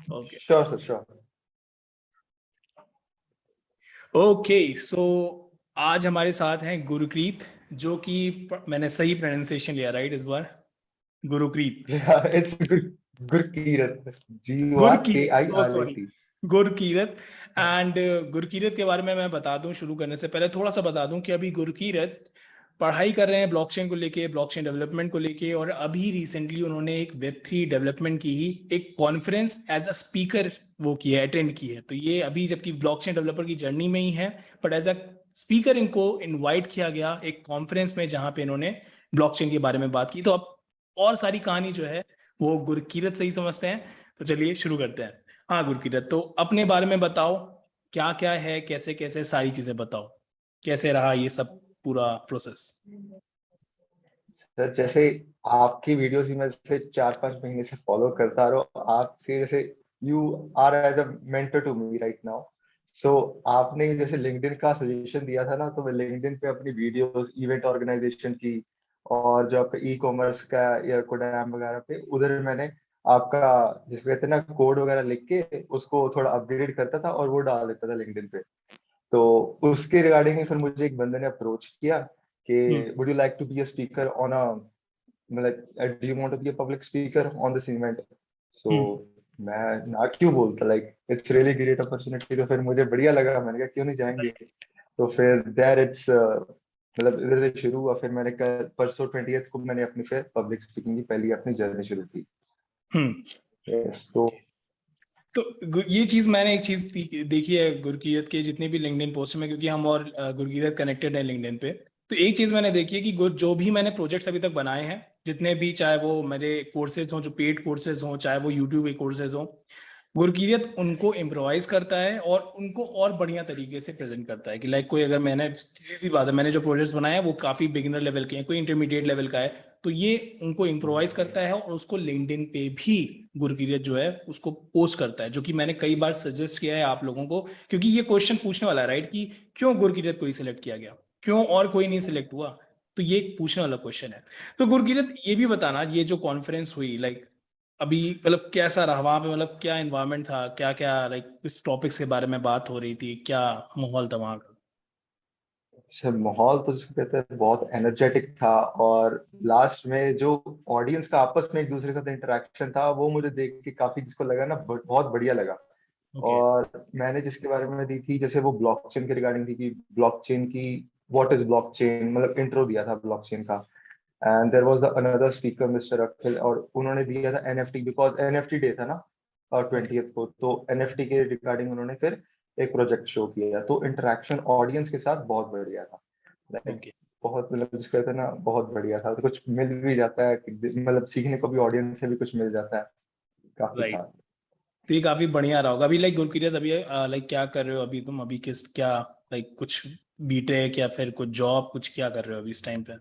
Okay sure sir, sure. Okay. So आज हमारे साथ हैं गुरकीरत, जो कि मैंने सही प्रोनाउंसिएशन लिया राइट इस बार? Gurkirat. It's Gurkirat, Gurkirat, so sorry, GURKIRAT। Gurkirat. And Gurkirat के बारे में मैं बता दूं, शुरू करने से पहले थोड़ा सा बता दूं कि अभी गुरकीरत पढ़ाई कर रहे हैं ब्लॉकचेन को लेके, ब्लॉकचेन डेवलपमेंट को लेके, और अभी रिसेंटली उन्होंने एक वेब 3 डेवलपमेंट की ही एक कॉन्फ्रेंस एज अ स्पीकर वो की है, अटेंड की है। तो ये अभी जबकि ब्लॉकचेन डेवलपर की जर्नी में ही है, बट एज अ स्पीकर इनको इनवाइट किया गया एक कॉन्फ्रेंस में जहां पे इन्होंने ब्लॉकचेन के बारे में बात की। तो अब और सारी कहानी जो है वो गुरकीरत से ही समझते हैं। तो चलिए शुरू करते हैं। हाँ गुरकीरत, तो अपने बारे में बताओ, क्या क्या है, कैसे कैसे सारी चीजें बताओ, कैसे रहा ये सब पूरा प्रोसेस। सर, जैसे आपकी वीडियोस ही मैं जैसे 4-5 महीने से फॉलो करता रहा हूँ आपसे, जैसे you are as a mentor to me right now. So आपने जैसे लिंक्डइन का सजेशन दिया था ना, तो मैं लिंक्डइन पे अपनी वीडियोस इवेंट ऑर्गेनाइजेशन की, और जो आपका ई-कॉमर्स का या कोडैम वगैरह पे, उधर मैंने आपका जिसको कहते हैं ना कोड वगैरह लिख के उसको थोड़ा अपग्रेड करता था और वो डाल देता था लिंक्डइन पे। तो उसके रिगार्डिंग फिर मुझे एक बंदे ने अप्रोच किया कि hmm. Would you like to be a speaker on a, मतलब do you want to be a public speaker on this event. So hmm. मैं ना क्यों बोलता, like it's really great opportunity. तो फिर मुझे बढ़िया लगा, मैंने कहा क्यों नहीं जाएंगे। राइट। तो फिर देयर इट्स मतलब इधर से शुरू हुआ। फिर मैंने कल परसों 20th को मैंने अपनी फिर पब्लिक स्पीकिंग की पहली अपनी जर्नी शुरू की। हम्म। Yes, तो तो ये चीज मैंने एक चीज देखी है गुरकीरत के जितने भी लिंक्डइन पोस्ट में, क्योंकि हम और गुरकीरत कनेक्टेड है लिंक्डइन पे। तो एक चीज मैंने देखी है कि जो भी मैंने प्रोजेक्ट्स अभी तक बनाए हैं, जितने भी, चाहे वो मेरे कोर्सेज हों जो पेड कोर्सेज हों, चाहे वो यूट्यूब के कोर्सेज हों, गुरकीरत उनको इम्प्रोवाइज करता है और उनको और बढ़िया तरीके से प्रेजेंट करता है। कि लाइक कोई अगर मैंने, सीधी बात है, मैंने जो प्रोजेक्ट्स बनाए हैं वो काफी बिगिनर लेवल के हैं, कोई इंटरमीडिएट लेवल का है, तो ये उनको इम्प्रोवाइज करता है और उसको लिंक्डइन पे भी गुरकीरत जो है उसको पोस्ट करता है। जो कि मैंने कई बार सजेस्ट किया है आप लोगों को, क्योंकि ये क्वेश्चन पूछने वाला है राइट, कि क्यों गुरकीरत को ही सिलेक्ट किया गया, क्यों और कोई नहीं सिलेक्ट हुआ। तो ये एक पूछने वाला क्वेश्चन है। तो गुरकीरत ये भी बताना, ये जो कॉन्फ्रेंस हुई लाइक अभी, मतलब कैसा रहा वहां पे, मतलब क्या इन्वायरमेंट था, क्या क्या लाइक किस टॉपिक्स के बारे में बात हो रही थी, क्या माहौल था वहां का? अच्छा, माहौल तो जिसको कहते हैं बहुत एनर्जेटिक था। और लास्ट में जो ऑडियंस का आपस में एक दूसरे के साथ इंटरेक्शन था, वो मुझे देख के काफी, जिसको लगा ना, बहुत बढ़िया लगा। ओके। और मैंने जिसके बारे में दी थी, जैसे वो ब्लॉकचेन के रिगार्डिंग थी कि ब्लॉकचेन की व्हाट इज ब्लॉकचेन, मतलब इंट्रो दिया था ब्लॉकचेन का। And there was another speaker mister Akhil, और उन्होंने दिया था एनएफटी, बिकॉज एनएफटी डे था ना और ओके। 20th को, तो एनएफटी के रिगार्डिंग उन्होंने फिर एक प्रोजेक्ट शो किया। तो इंटरेक्शन ऑडियंस के साथ बहुत बढ़िया था। Like okay. बहुत, मतलब जिसको कहते हैं ना, बहुत बढ़िया था। तो कुछ मिल भी जाता है मतलब सीखने को भी ऑडियंस से भी कुछ मिल जाता है, काफी राइट। था। तो ये काफी बढ़िया रहा होगा। अभी लाइक गुरकीरत अभी लाइक क्या कर रहे हो अभी तुम, अभी किस क्या, लाइक कुछ बीटेक या फिर कुछ जॉब, कुछ क्या कर रहे हो अभी इस टाइम पे?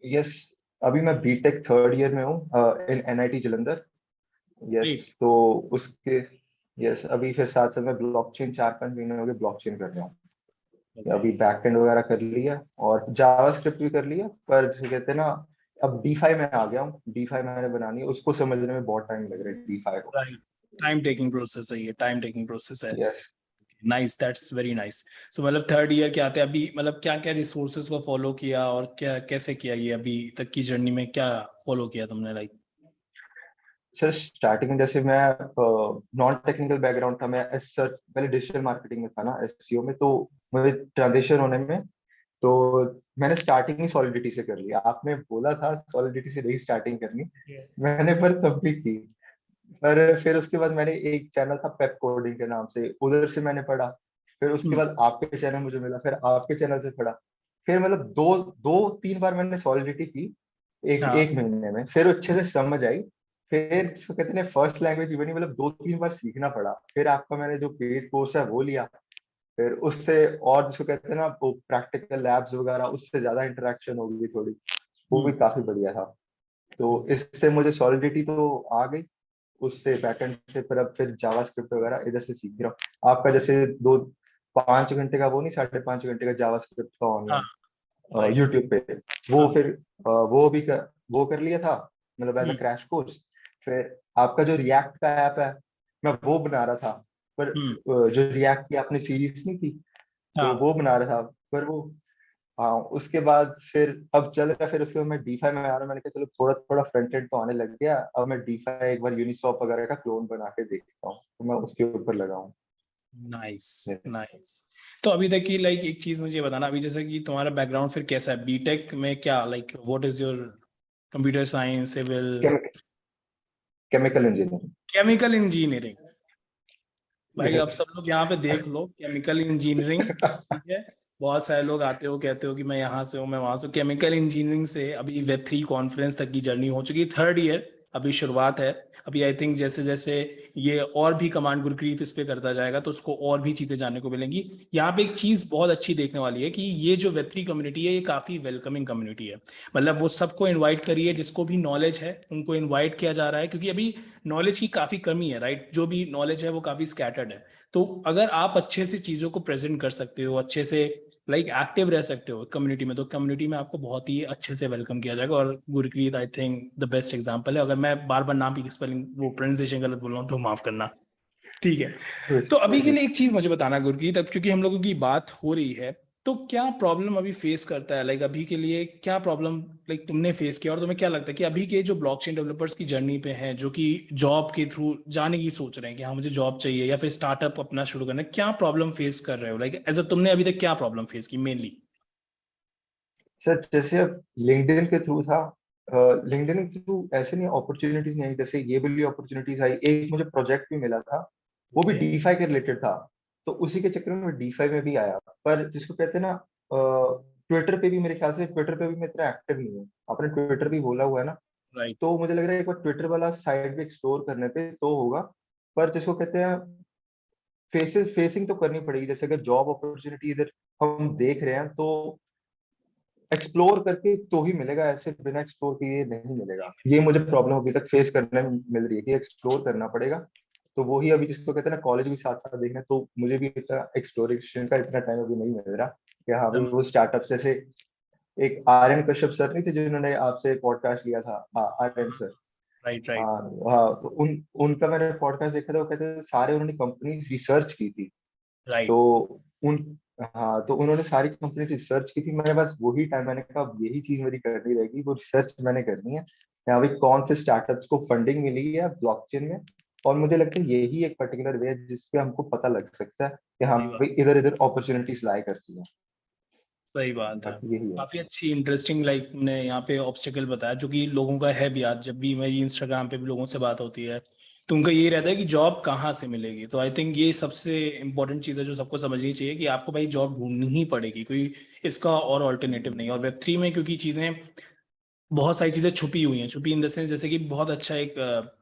यस, अभी मैं बीटेक थर्ड ईयर में हूँ in NIT Jalandhar. Yes, right. तो उसके, यस, अभी फिर साथ साथ में ब्लॉकचेन 4-5 महीने हो गए ब्लॉकचेन कर रहा हूँ। ओके। अभी बैकएंड वगैरह कर लिया और जावास्क्रिप्ट भी कर लिया, पर जिसे कहते हैं ना, अब डी5 में आ गया हूँ। डी5 मैंने बनानी है, उसको समझने में बहुत टाइम लग रहा है डी5 को। राइट। टाइम टेकिंग प्रोसेस है, ये टाइम टेकिंग प्रोसेस है। Yes nice, that's very nice. So मतलब थर्ड ईयर के आते अभी, मतलब क्या क्या रिसोर्सेज को फॉलो किया और क्या कैसे किया, ये अभी तक की जर्नी में क्या फॉलो किया तुमने लाइक? सर, स्टार्टिंग में जैसे मैं नॉन टेक्निकल बैकग्राउंड था, मैं सर पहले डिजिटल मार्केटिंग में था ना, एसईओ में। तो मुझे ट्रांजिशन होने में, तो मैंने स्टार्टिंग ही सॉलिडिटी से कर लिया। आपने बोला था सॉलिडिटी से नहीं स्टार्टिंग करनी, मैंने पर तब भी की। पर फिर उसके बाद मैंने एक चैनल था पेप कोडिंग के नाम से, उधर से मैंने पढ़ा। फिर उसके हम्म। बाद आपके चैनल मुझे मिला, फिर आपके चैनल से पढ़ा। फिर मतलब दो दो 3 बार मैंने सॉलिडिटी की एक हाँ। एक महीने में, फिर अच्छे से समझ आई। फिर इसको कहते हैं फर्स्ट लैंग्वेज बनी, मतलब 2-3 बार सीखना पड़ा। फिर आपका मैंने जो पेड कोर्स है वो लिया। फिर उससे और जिसको कहते हैं ना, वो प्रैक्टिकल लैब्स वगैरह, उससे ज्यादा इंटरेक्शन हो गई थोड़ी, वो भी हम्म। काफी बढ़िया था। तो इससे मुझे सॉलिडिटी तो आ गई। उससे बैकएंड से फिर जावास्क्रिप्ट वगैरह इधर से सीख रहा हूँ। आपका जैसे 2-5 घंटे का वो नहीं, 5.5 घंटे का जावास्क्रिप्ट का हाँ। Online right. यूट्यूब पे, वो हाँ। फिर वो कर लिया था, मतलब as a hmm. Crash course. फिर आपका जो रिएक्ट का ऐप है, मैं वो बना रहा था, पर जो रिएक्ट की आपने सीरीज नहीं थी, तो हाँ वो बना रहा था। पर वो, हाँ, उसके बाद फिर अब चल रहा है, फिर उसके बाद मैं डीफाई में आ रहा हूँ। मैंने कहा चलो थोड़ा थोड़ा फ्रंट एंड तो आने लग गया, अब मैं डीफाई एक बार यूनिसॉप वगैरह का क्लोन बना के देखता हूँ, तो मैं उसके ऊपर लगा हूँ। Nice Yes. नाइस। तो अभी तक की लाइक एक चीज मुझे बताना, अभी जैसे कि तुम्हारा बैकग्राउंड फिर कैसा है बीटेक में, क्या like what is your computer science, civil, chemical engineering. Chemical engineering? भाई अब सब लोग यहाँ पे देख लो, केमिकल इंजीनियरिंग, ठीक है। बहुत सारे लोग आते हो कहते हो कि मैं यहाँ से हूँ मैं वहां से हूँ। केमिकल इंजीनियरिंग से अभी वेब 3 कॉन्फ्रेंस तक की जर्नी हो चुकी है, 3rd ईयर अभी शुरुआत है। अभी आई थिंक जैसे जैसे ये और भी कमांड गुरप्रीत इस पे करता जाएगा तो उसको और भी चीजें जानने को मिलेंगी। यहाँ पे एक चीज बहुत अच्छी देखने वाली है कि ये जो वेब 3 कम्युनिटी है ये काफी वेलकमिंग कम्युनिटी है। मतलब वो सबको इनवाइट करिए, जिसको भी नॉलेज है उनको इनवाइट किया जा रहा है, क्योंकि अभी नॉलेज की काफी कमी है, राइट। जो भी नॉलेज है वो काफी स्कैटर्ड है। तो अगर आप अच्छे से चीजों को प्रेजेंट कर सकते हो, अच्छे से लाइक एक्टिव रह सकते हो कम्युनिटी में, तो कम्युनिटी में आपको बहुत ही अच्छे से वेलकम किया जाएगा। और Gurpreet I think the best example है। अगर मैं बार बार नाम की स्पेलिंग वो प्रोनाउंसिएशन गलत बोल रहा हूँ तो माफ करना, ठीक है। तो अभी के लिए एक चीज मुझे बताना गुरकीत, अब क्योंकि हम लोगों की बात हो रही है, तो क्या प्रॉब्लम अभी फेस करता है, लाइक अभी के लिए क्या प्रॉब्लम लाइक तुमने फेस किया, और तुम्हें क्या लगता है कि अभी के जो ब्लॉकचेन डेवलपर्स की जर्नी पे हैं, जो कि जॉब के थ्रू जाने की सोच रहे हैं कि हाँ मुझे जॉब चाहिए या फिर स्टार्टअप अपना शुरू करना है, क्या प्रॉब्लम फेस कर रहे हो, लाइक एज अ तुमने अभी तक क्या प्रॉब्लम फेस की मेनली? सर जैसे अब लिंक्डइन के थ्रू था, लिंक्डइन के थ्रू ऐसे नहीं अपॉर्चुनिटीज नहीं आई, जैसे ये वाली अपॉर्चुनिटीज आई, एक मुझे प्रोजेक्ट भी मिला था, वो भी ओके। डीफाई के रिलेटेड था, तो उसी के चक्कर में मैं डीफाई में भी आया। पर जिसको कहते हैं ना, ट्विटर पे भी, मेरे ख्याल से ट्विटर पे भी मैं इतना एक्टिव नहीं हूँ, आपने ट्विटर भी बोला हुआ है ना, राइट। तो मुझे लग रहा है एक बार ट्विटर वाला साइड भी एक्सप्लोर करने पे तो होगा। पर जिसको कहते हैं फेसिंग तो करनी पड़ेगी, जैसे अगर जॉब अपॉर्चुनिटी इधर हम देख रहे हैं, तो एक्सप्लोर करके तो ही मिलेगा, ऐसे बिना एक्सप्लोर किए नहीं मिलेगा। ये मुझे प्रॉब्लम अभी तक फेस करने में मिल रही है कि एक्सप्लोर करना पड़ेगा। तो वही अभी जिसको कहते हैं ना, कॉलेज भी साथ साथ देखना, तो मुझे भी इतना एक्सप्लोरेशन का इतना टाइम अभी नहीं मिल रहा कि हाँ भाई वो स्टार्टअप जैसे एक आर्यन कश्यप सर नहीं थे जिन्होंने आपसे पॉडकास्ट लिया था, हाँ आर्यन सर। राइट राइट हाँ हाँ, तो उनका मैंने पॉडकास्ट देखा था, वो कहते थे सारे उन्होंने कंपनीज रिसर्च की थी, तो राइट। उन, हाँ, तो उन्होंने सारी कंपनी रिसर्च की थी। मैंने बस वही टाइम, मैंने कहा अब यही चीज मेरी करनी रहेगी, वो रिसर्च मैंने करनी है यहाँ भी कौन से स्टार्टअप्स को फंडिंग मिली है ब्लॉकचेन में। और मुझे लगता है यही एक पर्टिकुलर वे है जिससे हमको पता लग सकता है कि हाँ सही बात। भाई इधर इधर अपॉर्चुनिटीज लाई करती है। सही बात है। बाकी यही है। काफी अच्छी इंटरेस्टिंग लाइक ने यहाँ पे ऑब्स्टेकल बताया जो कि लोगों का है भी। आज जब भी मेरी इंस्टाग्राम पे भी लोगों से बात होती है तो उनका ये रहता है कि जॉब कहाँ से मिलेगी। तो आई थिंक ये सबसे इंपॉर्टेंट चीज़ है जो सबको समझनी चाहिए कि आपको भाई जॉब ढूंढनी ही पड़ेगी, कोई इसका और ऑल्टरनेटिव नहीं। और वेब 3 में क्योंकि चीज़ें बहुत सारी चीज़ें छुपी हुई हैं, छुपी इन द सेंस, जैसे कि बहुत अच्छा एक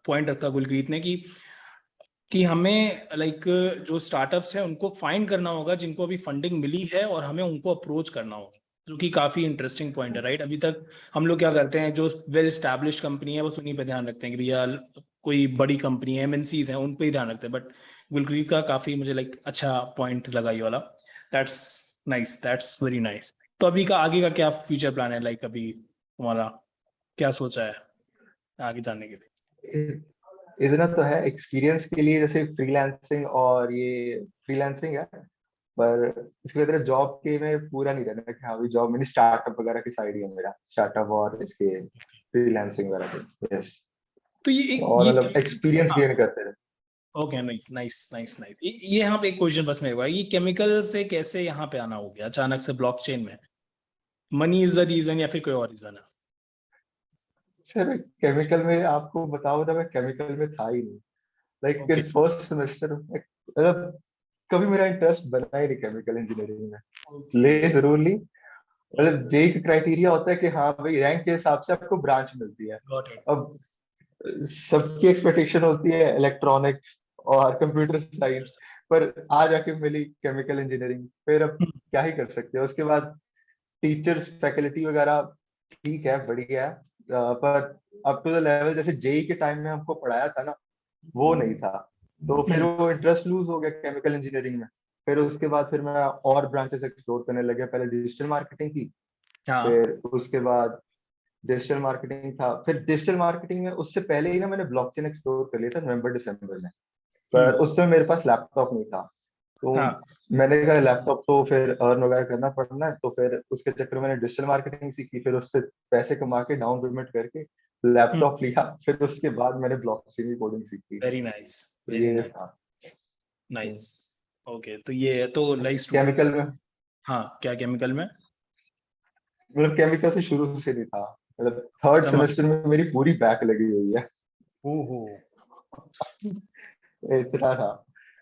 पॉइंट रखा गुलप्रीत ने कि हमें लाइक जो स्टार्टअप्स हैं उनको फाइंड करना होगा जिनको अभी फंडिंग मिली है, और हमें उनको अप्रोच करना होगा, जो कि काफी इंटरेस्टिंग पॉइंट है, राइट। अभी तक हम लोग क्या करते हैं, जो वेल स्टैब्लिश कंपनी है बस उन्हीं पे ध्यान रखते हैं कि भैया कोई बड़ी कंपनी है, एमएनसीज हैं, उन पे ही ध्यान रखते हैं। बट गुलप्रीत का काफी मुझे लाइक अच्छा पॉइंट लगा ये वाला। That's nice, that's very nice. तो अभी का आगे का क्या फ्यूचर प्लान है, लाइक अभी तुम्हारा क्या सोचा है आगे जाने के लिए? इतना तो है एक्सपीरियंस के लिए, जैसे फ्रीलांसिंग, और ये फ्रीलांसिंग है, पर इसके तरह जॉब के में पूरा नहीं रहना कि हाँ भाई जॉब में, स्टार्टअप वगैरह की साइड ही है मेरा, स्टार्टअप और इसके फ्रीलांसिंग वगैरह के। यस। तो ये एक और ये मतलब एक्सपीरियंस हाँ, गेन करते रहे। Okay, nice nice nice. ये यहाँ पे एक क्वेश्चन बस मेरे को है, ये केमिकल से कैसे यहाँ पे आना हो गया अचानक से ब्लॉकचेन में? मनी इज द रीजन या फिर कोई और रीजन है? सर केमिकल में आपको बताओ ना, मैं केमिकल में था ही नहीं, like okay in first semester मतलब कभी मेरा इंटरेस्ट बना ही नहीं केमिकल इंजीनियरिंग में। ओके। ले जरूर ली, मतलब जेई का क्राइटेरिया होता है कि हाँ भाई रैंक के हिसाब से आपको ब्रांच मिलती है। Got it. अब सबकी एक्सपेक्टेशन होती है इलेक्ट्रॉनिक्स और कंप्यूटर साइंस, पर आ जाके मिली केमिकल इंजीनियरिंग, फिर अब क्या ही कर सकते हैं। उसके बाद टीचर्स फैकल्टी वगैरह ठीक है, बढ़िया है, पर अप टू द लेवल जैसे जेई के टाइम में हमको पढ़ाया था ना, वो नहीं था। तो फिर वो इंटरेस्ट लूज हो गया केमिकल इंजीनियरिंग में। फिर उसके बाद फिर मैं और ब्रांचेस एक्सप्लोर करने लगे, पहले डिजिटल मार्केटिंग थी, हाँ। फिर उसके बाद डिजिटल मार्केटिंग था, फिर डिजिटल मार्केटिंग में उससे पहले ही ना मैंने ब्लॉकचेन एक्सप्लोर कर लिया था नवंबर दिसंबर में। पर उस समय मेरे पास लैपटॉप नहीं था। तो हाँ मैंने कहा लैपटॉप तो फिर अर्न वगैरह करना पड़ना है, तो फिर उसके चक्कर में मैंने डिजिटल मार्केटिंग सीखी, फिर उससे पैसे कमा के डाउन पेमेंट करके लैपटॉप लिया, फिर उसके बाद मैंने ब्लॉकचेन की कोडिंग सीखी। वेरी नाइस, तो वेरी ये नाइस, था। नाइस। ओके, तो ये है तो लाइक केमिकल स्टूडेंट्स। में, हाँ, क्या केमिकल में? मतलब केमिकल से शुरू से नहीं था, मतलब थर्ड समझ, सेमेस्टर में मेरी पूरी बैक लगी हुई है। ओहो, इतना था,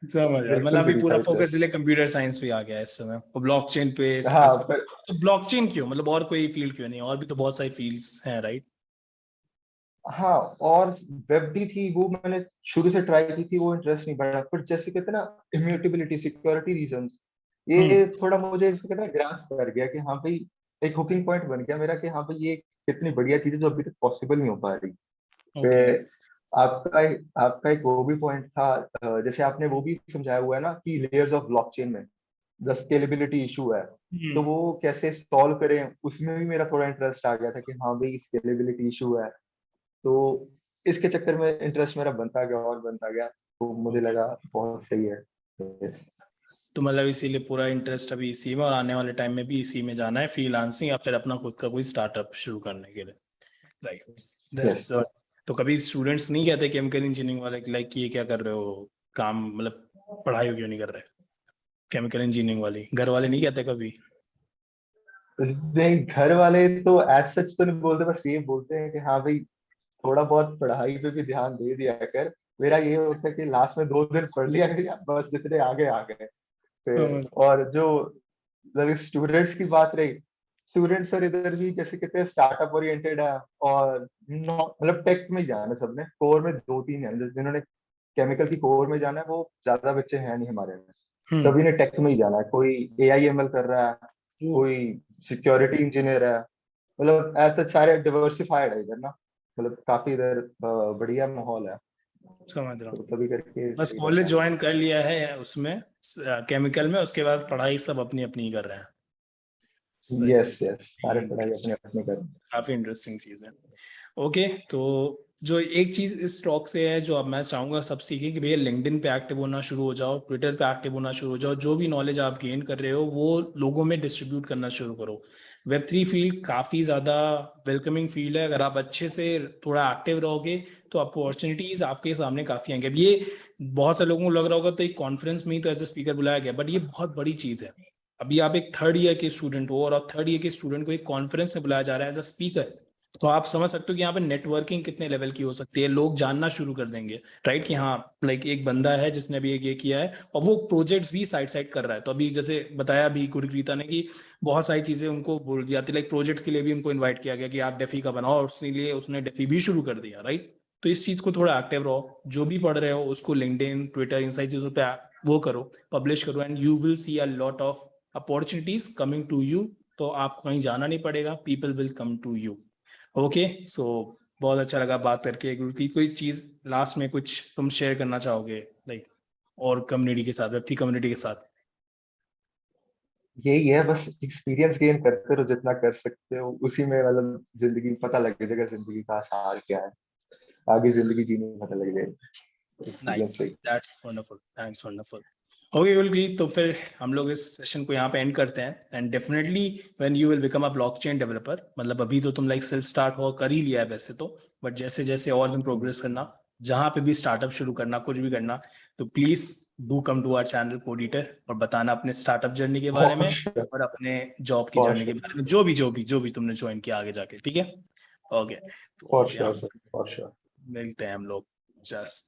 समझ गया। मतलब बिल्कुल भी अभी नहीं था पूरा फोकस इंटरेस्ट। इसलिए कंप्यूटर साइंस पे आ गया है इस समय, और ब्लॉकचेन पे हाँ स्पेसिफिक। पर तो ब्लॉकचेन क्यों, मतलब और कोई फील्ड क्यों नहीं? और भी तो बहुत सारी फील्ड्स हैं, राइट? हाँ, और वेब भी थी, वो मैंने शुरू से ट्राई की थी, वो इंटरेस्ट नहीं बढ़ा, पर जैसे कहते हैं ना, इम्यूटेबिलिटी, सिक्योरिटी रीजंस, हम्म, ये थोड़ा मुझे इसमें कहते हैं ग्रास्प कर गया कि हाँ भाई, एक हुकिंग पॉइंट बन गया मेरा कि हाँ भाई ये कितनी बढ़िया चीज है जो अभी तक पॉसिबल नहीं हो पा रही। ओके। फिर आपका एक वो भी पॉइंट था, जैसे आपने वो भी समझाया हुआ है ना कि लेयर्स ऑफ ब्लॉकचेन में द स्केलेबिलिटी इशू है, तो हम्म, वो कैसे सॉल्व करें, उसमें भी मेरा थोड़ा इंटरेस्ट आ गया था कि हाँ भाई स्केलेबिलिटी इशू है। तो इसके चक्कर में इंटरेस्ट मेरा बनता गया और बनता गया, तो मुझे ओके। लगा बहुत सही है। Yes. तो मतलब इसीलिए पूरा इंटरेस्ट अभी इसी में, और आने वाले टाइम में भी इसी में जाना है, फ्रीलांसिंग या फिर अपना खुद का कोई स्टार्टअप शुरू करने के लिए, राइट? दैट्स। Yes. तो कभी स्टूडेंट्स नहीं कहते केमिकल इंजीनियरिंग वाले लाइक कि ये क्या कर रहे हो काम, मतलब पढ़ाई क्यों नहीं कर रहे? केमिकल इंजीनियरिंग वाली घर वाले नहीं कहते कभी? नहीं, घर वाले तो एज सच तो नहीं बोलते, बस ये बोलते हैं कि हाँ भाई थोड़ा बहुत पढ़ाई पे भी ध्यान दे दिया कर। मेरा ये होता है कि लास्ट में 2 दिन पढ़ लिया करिए, बस जितने आगे आ गए। फिर समझ। और जो स्टूडेंट्स की बात रही, स्टूडेंट्स और इधर भी जैसे कहते हैं स्टार्टअप ओरिएंटेड है, और मतलब टेक में ही जाना है सबने, कोर में 2-3 है जिन्होंने केमिकल की कोर में जाना है, वो ज्यादा बच्चे हैं नहीं हमारे में। हम्म। सभी ने टेक में ही जाना है, कोई AIML कर रहा है, कोई सिक्योरिटी इंजीनियर है, मतलब ऐसे सारे डिवर्सिफाइड है इधर ना, मतलब काफी इधर बढ़िया माहौल है। समझ रहा तो हूँ। तभी करके बस सही कॉलेज रहता है। ज्वाइन कर लिया है उसमें, केमिकल में, उसके बाद पढ़ाई सब अपनी अपनी कर रहे हैं। सही। यस यस, सारे पढ़ाई अपने इंटरेस्टिंग, अपने कर। काफी इंटरेस्टिंग चीज है। ओके, तो जो एक चीज इस टॉक से है जो अब मैं चाहूंगा सब सीखें कि भैया लिंक्डइन पे एक्टिव होना शुरू हो जाओ, ट्विटर पे एक्टिव होना शुरू हो जाओ, जो भी नॉलेज आप गेन कर रहे हो वो लोगों में डिस्ट्रीब्यूट करना शुरू करो। वेब 3 फील्ड काफी ज्यादा वेलकमिंग फील्ड है, अगर आप अच्छे से थोड़ा एक्टिव रहोगे तो अपॉर्चुनिटीज आपके सामने काफी आएंगे। अब ये बहुत से लोगों को लग रहा होगा तो एक कॉन्फ्रेंस में ही तो एज ए स्पीकर बुलाया गया, बट ये बहुत बड़ी चीज है। अभी आप एक थर्ड ईयर के स्टूडेंट हो और आप थर्ड ईयर के स्टूडेंट को एक कॉन्फ्रेंस में बुलाया जा रहा है एज अ स्पीकर, तो आप समझ सकते हो कि यहाँ पे नेटवर्किंग कितने लेवल की हो सकती है, लोग जानना शुरू कर देंगे, राइट? कि हाँ लाइक एक बंदा है जिसने भी ये किया है और वो प्रोजेक्ट्स भी साइड साइड कर रहा है। तो अभी जैसे बताया अभी गुरप्रीता ने कि बहुत सारी चीजें उनको बोल दी जाती, लाइक प्रोजेक्ट के लिए भी उनको इन्वाइट किया गया कि आप डेफी का बनाओ, और उसके उसने डेफी भी शुरू कर दिया, राइट? तो इस चीज को थोड़ा एक्टिव रहो, जो भी पढ़ रहे हो उसको लिंक्डइन, ट्विटर, इन सारी चीजों पे वो करो, पब्लिश करो, and you will see a lot of opportunities coming to you. तो आपको कहीं जाना नहीं पड़ेगा, people will come to you. Okay, so बहुत अच्छा लगा बात करके। गुरकीत, कोई चीज लास्ट में कुछ तुम शेयर करना चाहोगे लाइक और कम्युनिटी के साथ, वेब3 कम्युनिटी के साथ? यही है, बस एक्सपीरियंस गेन करते रहो जितना कर सकते हो, उसी में मतलब जिंदगी पता लग जाएगा, जिंदगी का सार क्या है, आगे जिंदगी जीने में पता लग जाएगा। नाइस, एक्सपीरियंस से ही। That's wonderful, thanks, wonderful. Okay Gurkirat, तो फिर हम लोग इस सेशन को यहाँ पे एंड करते हैं। And definitely when you will become a blockchain developer, मतलब अभी तो तुम लाइक सेल्फ स्टार्ट हो कर ही लिया है वैसे तो, बट जैसे जैसे और तुम प्रोग्रेस करना, जहाँ पे भी स्टार्टअप शुरू करना, कुछ भी करना, तो please do come to our channel Coditor और बताना अपने स्टार्टअप जर्नी के बारे फॉर में श्योर, और अपने जॉब की फॉर जर्नी के श्योर, बारे में, जो भी तुमने ज्वाइन किया आगे जाके, ठीक है? ओके, फॉर तो यहाँ श्योर सर, फॉर श्योर। मिलते हैं हम लोग। जस्ट